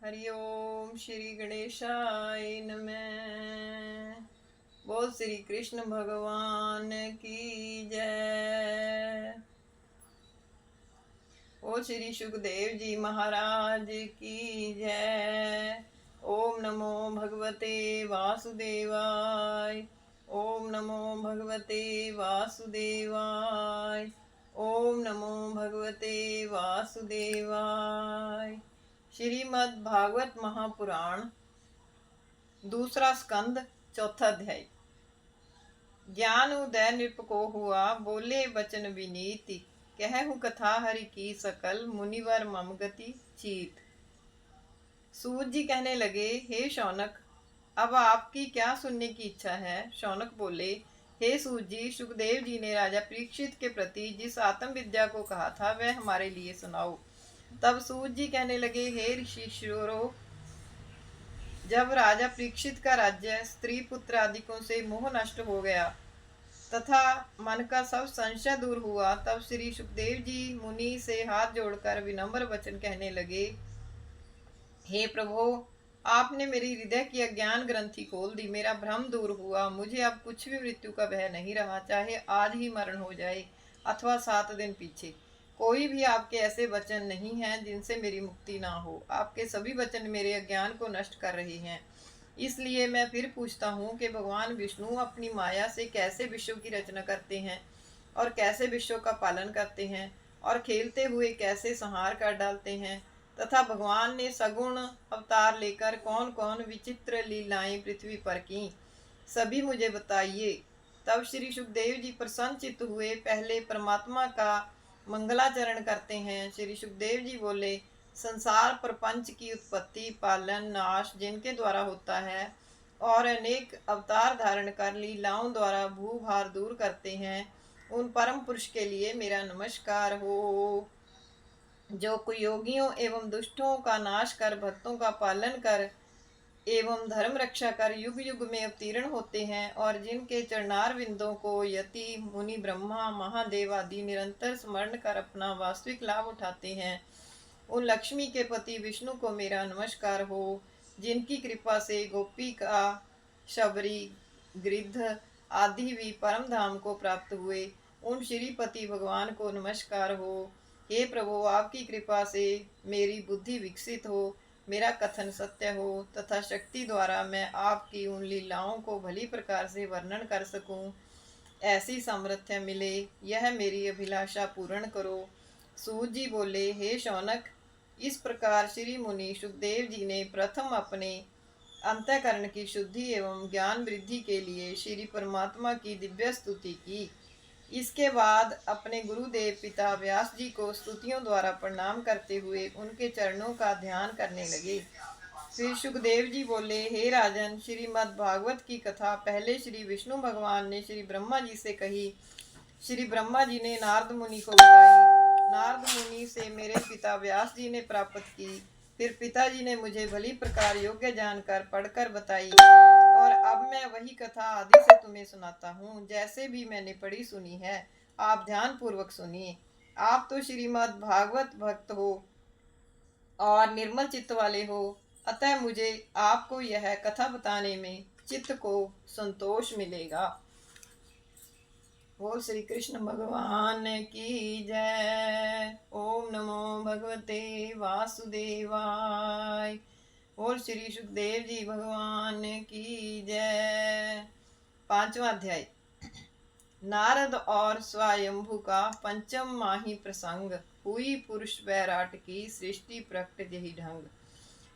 हरि ओम श्री गणेशाय नमः। बोल श्री कृष्ण भगवान की जय। बोल श्री सुखदेव जी महाराज की जय। ओम नमो भगवते वासुदेवाय। ओम नमो भगवते वासुदेवाय। ओम नमो भगवते वासुदेवाय। श्रीमद् भागवत महापुराण दूसरा स्कंद चौथा अध्याय। ज्ञान उदय नृप को हुआ, बोले बचन विनीति। कहूँ कथा हरि की सकल, मुनिवर मम गति चीत। सूत जी कहने लगे, हे शौनक, अब आपकी क्या सुनने की इच्छा है। शौनक बोले, हे सूत जी, सुखदेव जी ने राजा परीक्षित के प्रति जिस आत्म विद्या को कहा था वह हमारे लिए सुनाओ। तब सूत जी कहने लगे, हे ऋषि श्रोरो, जब राजा परीक्षित का राज्य स्त्री पुत्र आदिकों से मोह नष्ट हो गया तथा मन का सब संशय दूर हुआ, तब श्री सुखदेव जी मुनि से हाथ जोड़कर विनम्र वचन कहने लगे, हे प्रभो, आपने मेरी हृदय की अज्ञान ग्रंथि खोल दी। मेरा भ्रम दूर हुआ। मुझे अब कुछ भी मृत्यु का भय नहीं रहा, चाहे आज ही मरण हो जाए अथवा 7 दिन पीछे। कोई भी आपके ऐसे वचन नहीं हैं जिनसे मेरी मुक्ति ना हो। आपके सभी वचन मेरे अज्ञान को नष्ट कर रहे हैं। इसलिए मैं फिर पूछता हूँ कि भगवान विष्णु अपनी माया से कैसे विश्व की रचना करते हैं और कैसे विश्व का पालन करते हैं और खेलते हुए कैसे संहार कर डालते हैं, तथा भगवान ने सगुण अवतार लेकर कौन कौन विचित्र लीलाएं पृथ्वी पर की, सभी मुझे बताइए। तब श्री सुखदेव जी प्रसन्न चित्त हुए पहले परमात्मा का मंगलाचरण करते हैं। श्री सुखदेव जी बोले, संसार प्रपंच की उत्पत्ति, पालन, नाश जिनके द्वारा होता है और अनेक अवतार धारण कर लीलाओं द्वारा भूभार दूर करते हैं, उन परम पुरुष के लिए मेरा नमस्कार हो, जो कुयोगियों एवं दुष्टों का नाश कर भक्तों का पालन कर एवं धर्म रक्षा कर युग युग में अवतीर्ण होते हैं और जिनके चरणार विंदों को यति मुनि ब्रह्मा महादेव आदि निरंतर स्मरण कर अपना वास्तविक लाभ उठाते हैं, उन लक्ष्मी के पति विष्णु को मेरा नमस्कार हो, जिनकी कृपा से गोपी का शबरी गिरिध आदि भी परम धाम को प्राप्त हुए, उन श्रीपति भगवान को नमस्कार हो। हे प्रभु, आपकी कृपा से मेरी बुद्धि विकसित हो, मेरा कथन सत्य हो तथा शक्ति द्वारा मैं आपकी उन लीलाओं को भली प्रकार से वर्णन कर सकूं, ऐसी सामर्थ्य मिले, यह मेरी अभिलाषा पूर्ण करो। सूत जी बोले, हे शौनक, इस प्रकार श्री मुनि सुखदेव जी ने प्रथम अपने अंतःकरण की शुद्धि एवं ज्ञान वृद्धि के लिए श्री परमात्मा की दिव्य स्तुति की। इसके बाद अपने गुरुदेव पिता व्यास जी को स्तुतियों द्वारा प्रणाम करते हुए उनके चरणों का ध्यान करने लगे। फिर सुखदेव जी बोले, हे राजन, श्रीमद् भागवत की कथा पहले श्री विष्णु भगवान ने श्री ब्रह्मा जी से कही। श्री ब्रह्मा जी ने नारद मुनि को बताई। नारद मुनि से मेरे पिता व्यास जी ने प्राप्त की। फिर पिताजी ने मुझे भली प्रकार योग्य जानकर पढ़कर बताई और अब मैं वही कथा आदि से तुम्हें सुनाता हूँ, जैसे भी मैंने पढ़ी सुनी है। आप ध्यान पूर्वक सुनिए। आप तो श्रीमद् भागवत भक्त हो और निर्मल चित्त वाले हो, अतः मुझे आपको यह कथा बताने में चित्त को संतोष मिलेगा। बोल श्री कृष्ण भगवान की जय। ओम नमो भगवते वासुदेवाय। बोल श्री सुखदेव जी भगवान की जय। 5वां अध्याय। नारद और स्वयंभू का पंचम माही प्रसंग। हुई पुरुष वैराट की सृष्टि प्रकट यही ढंग।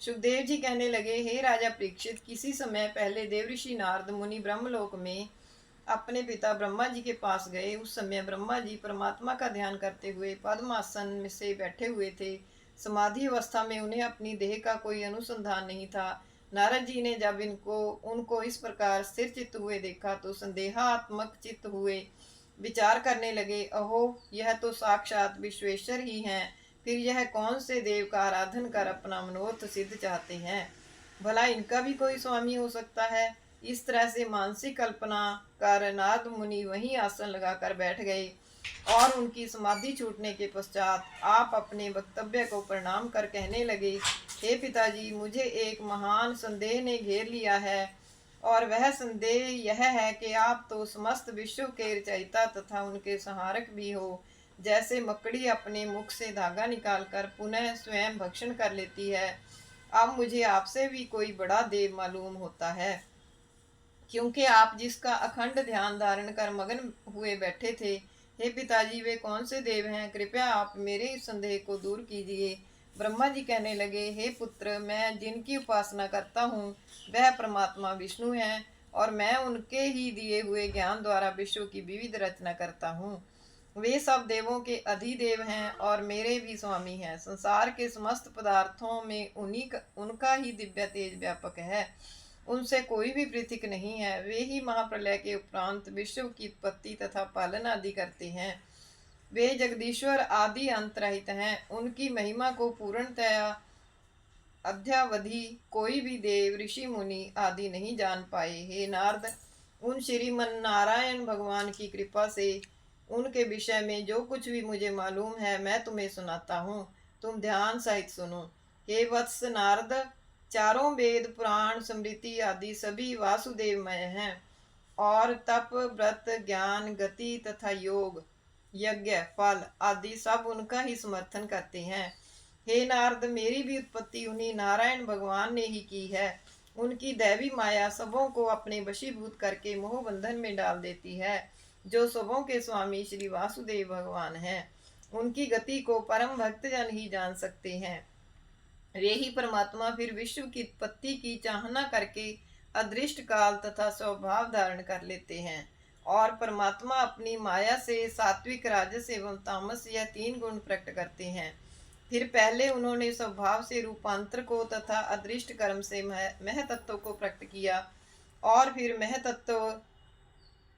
सुखदेव जी कहने लगे, हे राजा परीक्षित, किसी समय पहले देवऋषि नारद मुनि ब्रह्मलोक में अपने पिता ब्रह्मा जी के पास गए। उस समय ब्रह्मा जी परमात्मा का ध्यान करते हुए पद्मासन में से बैठे हुए थे। समाधि अवस्था में उन्हें अपनी देह का कोई अनुसंधान नहीं था। नारद जी ने जब उनको इस प्रकार स्थिर चित्त हुए देखा तो संदेहात्मक चित्त हुए विचार करने लगे, अहो, यह तो साक्षात विश्वेश्वर ही हैं, फिर यह कौन से देव का आराधन कर अपना मनोरथ सिद्ध चाहते हैं। भला इनका भी कोई स्वामी हो सकता है। इस तरह से मानसिक कल्पना कर नारद मुनि वहीं आसन लगाकर बैठ गए। और उनकी समाधि छूटने के पश्चात आप अपने वक्तव्य को प्रणाम कर कहने लगे, हे पिताजी, मुझे एक महान संदेह ने घेर लिया है, और वह संदेह यह है कि आप तो समस्त विश्व के रचयिता तथा उनके संहारक भी हो। जैसे मकड़ी अपने मुख से धागा निकालकर पुनः स्वयं भक्षण कर लेती है, अब मुझे आपसे भी कोई बड़ा देव मालूम होता है, क्योंकि आप जिसका अखंड ध्यान धारण कर मगन हुए बैठे थे। हे पिताजी, वे कौन से देव हैं? कृपया आप मेरे इस संदेह को दूर कीजिए। ब्रह्मा जी कहने लगे, हे पुत्र, मैं जिनकी उपासना करता हूँ वह परमात्मा विष्णु हैं, और मैं उनके ही दिए हुए ज्ञान द्वारा विश्व की विविध रचना करता हूँ। वे सब देवों के अधिदेव हैं और मेरे भी स्वामी हैं। संसार के समस्त पदार्थों में उनका ही दिव्य तेज व्यापक है, उनसे कोई भी पृथक नहीं है। वे ही महाप्रलय के उपरांत विश्व की उत्पत्ति तथा पालन आदि करते हैं। वे जगदीश्वर आदि अंत रहित हैं। उनकी महिमा को पूर्णतया अद्यावधि कोई भी देव, ऋषि, मुनि आदि नहीं जान पाए। हे नारद, उन श्रीमन नारायण भगवान की कृपा से उनके विषय में जो कुछ भी मुझे मालूम है मैं तुम्हें सुनाता हूँ, तुम ध्यान सहित सुनो। हे वत्स नारद, चारों वेद, पुराण, स्मृति आदि सभी वासुदेवमय हैं, और तप, व्रत, ज्ञान, गति तथा योग, यज्ञ, फल आदि सब उनका ही समर्थन करते हैं। हे नारद, मेरी भी उत्पत्ति उन्हीं नारायण भगवान ने ही की है। उनकी दैवी माया सबों को अपने वशीभूत करके मोह बंधन में डाल देती है। जो सबों के स्वामी श्री वासुदेव भगवान हैं, उनकी गति को परम भक्तजन ही जान सकते हैं। वे ही परमात्मा फिर विश्व की उत्पत्ति की चाहना करके अदृष्ट काल तथा स्वभाव धारण कर लेते हैं, और परमात्मा अपनी माया से सात्विक, राजस एवं तामस यह तीन गुण प्रकट करते हैं। फिर पहले उन्होंने स्वभाव से रूपांतर को तथा अदृष्ट कर्म से महतत्व को प्रकट किया, और फिर महतत्व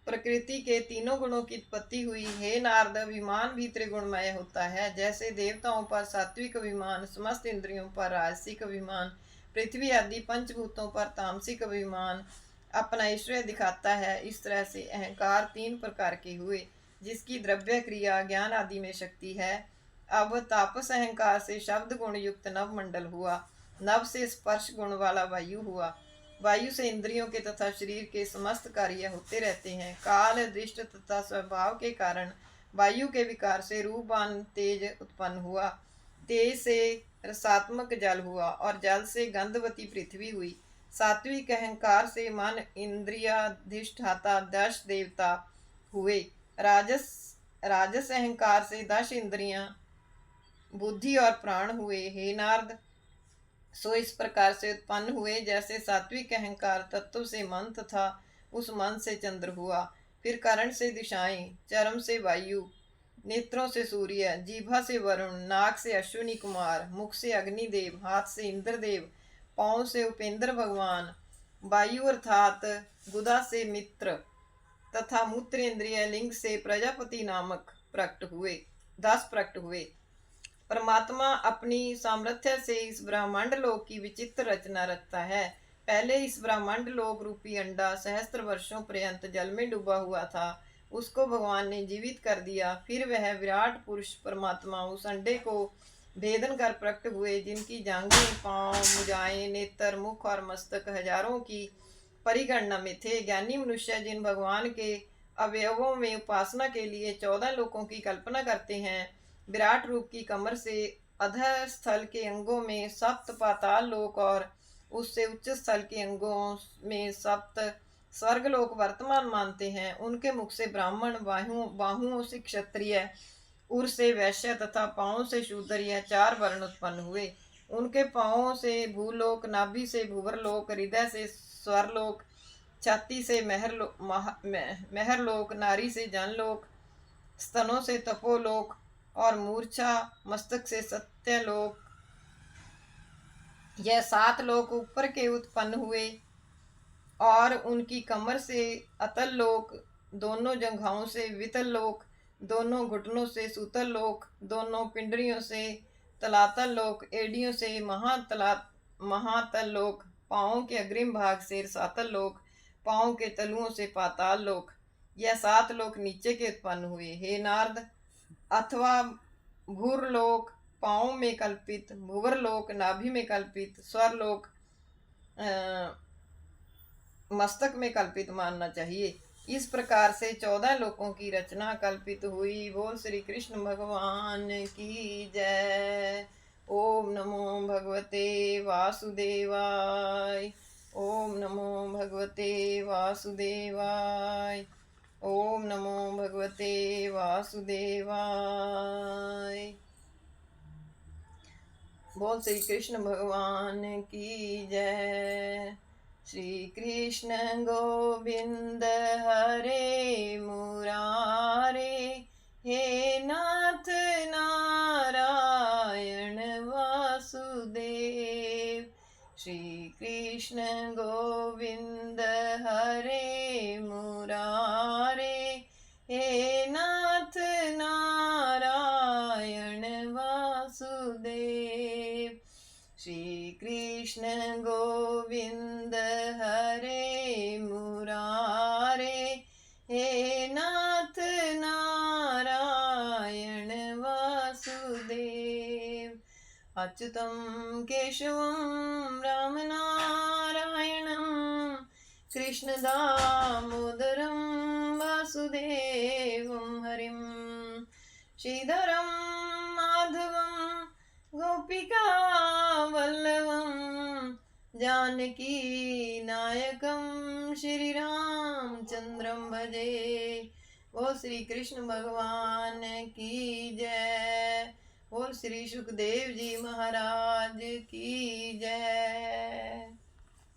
प्रकृति के तीनों गुणों की उत्पत्ति हुई। हे नारद, अभिमान भी त्रिगुणमय होता है। जैसे देवताओं पर सात्विक अभिमान, समस्त इंद्रियों पर राजसिक अभिमान, पृथ्वी आदि पंचभूतों पर तामसिक अभिमान अपना ऐश्वर्य दिखाता है, इस तरह से अहंकार तीन प्रकार के हुए, जिसकी द्रव्य, क्रिया, ज्ञान आदि में शक्ति है। अब तापस अहंकार से शब्द गुण युक्त नव मंडल हुआ। नव से स्पर्श गुण वाला वायु हुआ। वायु से इंद्रियों के तथा शरीर के समस्त कार्य होते रहते हैं। काल, दृष्ट तथा स्वभाव के कारण वायु के विकार से रूपवान तेज उत्पन्न हुआ। तेज से रसात्मक जल हुआ, और जल से गंधवती पृथ्वी हुई। सात्विक अहंकार से मन, इंद्रियाधिष्ठाता 10 देवता हुए। राजस राजस अहंकार से 10 इंद्रियां, बुद्धि और प्राण हुए। हे नारद, सो इस प्रकार से उत्पन्न हुए, जैसे सात्विक अहंकार तत्व से मन तथा उस मन से चंद्र हुआ। फिर कर्ण से दिशाएं, चरम से वायु, नेत्रों से सूर्य, जीभा से वरुण, नाक से अश्विनी कुमार, मुख से अग्निदेव, हाथ से इंद्रदेव, पांव से उपेंद्र भगवान, वायु अर्थात गुदा से मित्र तथा मूत्र इंद्रिय लिंग से प्रजापति नामक प्रकट हुए 10 प्रकट हुए। परमात्मा अपनी सामर्थ्य से इस ब्रह्मांड लोक की विचित्र रचना रचता है। पहले इस ब्रह्मांड लोक रूपी अंडा सहस्त्र वर्षों पर्यंत जल में डूबा हुआ था, उसको भगवान ने जीवित कर दिया। फिर वह विराट पुरुष परमात्मा उस अंडे को भेदन कर प्रकट हुए, जिनकी जांघें, पांव, भुजाएं, नेत्र, मुख और मस्तक हजारों की परिगणना में थे। ज्ञानी मनुष्य जिन भगवान के अवयवों में उपासना के लिए 14 लोकों की कल्पना करते हैं, विराट रूप की कमर से अधः स्थल के अंगों में सप्त पाताल लोक और उससे उच्च स्थल के अंगों में सप्त स्वर्गलोक वर्तमान मानते हैं। उनके मुख से ब्राह्मण, बाहुओं से क्षत्रिय, उर से वैश्य तथा पांवों से शूद्र, यह 4 वर्ण उत्पन्न हुए। उनके पांवों से भूलोक, नाभि से भूवरलोक, हृदय से स्वरलोक, छाती से महरलोक, नारी से जनलोक, स्तनों से तपोलोक, और मूर्छा मस्तक से सत्यलोक, यह 7 लोक ऊपर के उत्पन्न हुए। और उनकी कमर से अतल लोक, दोनों जंघाओं से वितल लोक, दोनों घुटनों से सूतल लोक, दोनों पिंडरियों से तलातल लोक, एड़ियों से महातल लोक, पाँवों के अग्रिम भाग से रसातल लोक, पाँव के तलुओं से पाताल लोक, यह 7 लोक नीचे के उत्पन्न हुए। हे नारद, अथवा भूरलोक पाँव में कल्पित, भुवरलोक नाभि में कल्पित, स्वरलोक मस्तक में कल्पित मानना चाहिए। इस प्रकार से 14 लोकों की रचना कल्पित हुई। बोल श्री कृष्ण भगवान की जय। ओम नमो भगवते वासुदेवाय। ओम नमो भगवते वासुदेवाय। ओम नमो भगवते वासुदेवाय। बोल श्री कृष्ण भगवान की जय। श्री कृष्ण गोविंद हरे मुरारे, हे नाथ नारायण वासुदेव। श्री कृष्ण गोविंद हरे मुरारे, हे नाथ नारायण वासुदेव। श्री कृष्ण गोविंद हरे मुरारे, हे नाथ नारायण वासुदेव। अच्युतं केशवं रामनारायणं, कृष्णदामोदरं वासुदेवं हरिं, श्रीधरं माधवं गोपिका वल्लभं, जानकी नायकं श्रीरामचंद्रं भजे। वो श्री कृष्ण भगवान की जय। और श्री सुखदेव जी महाराज की जय।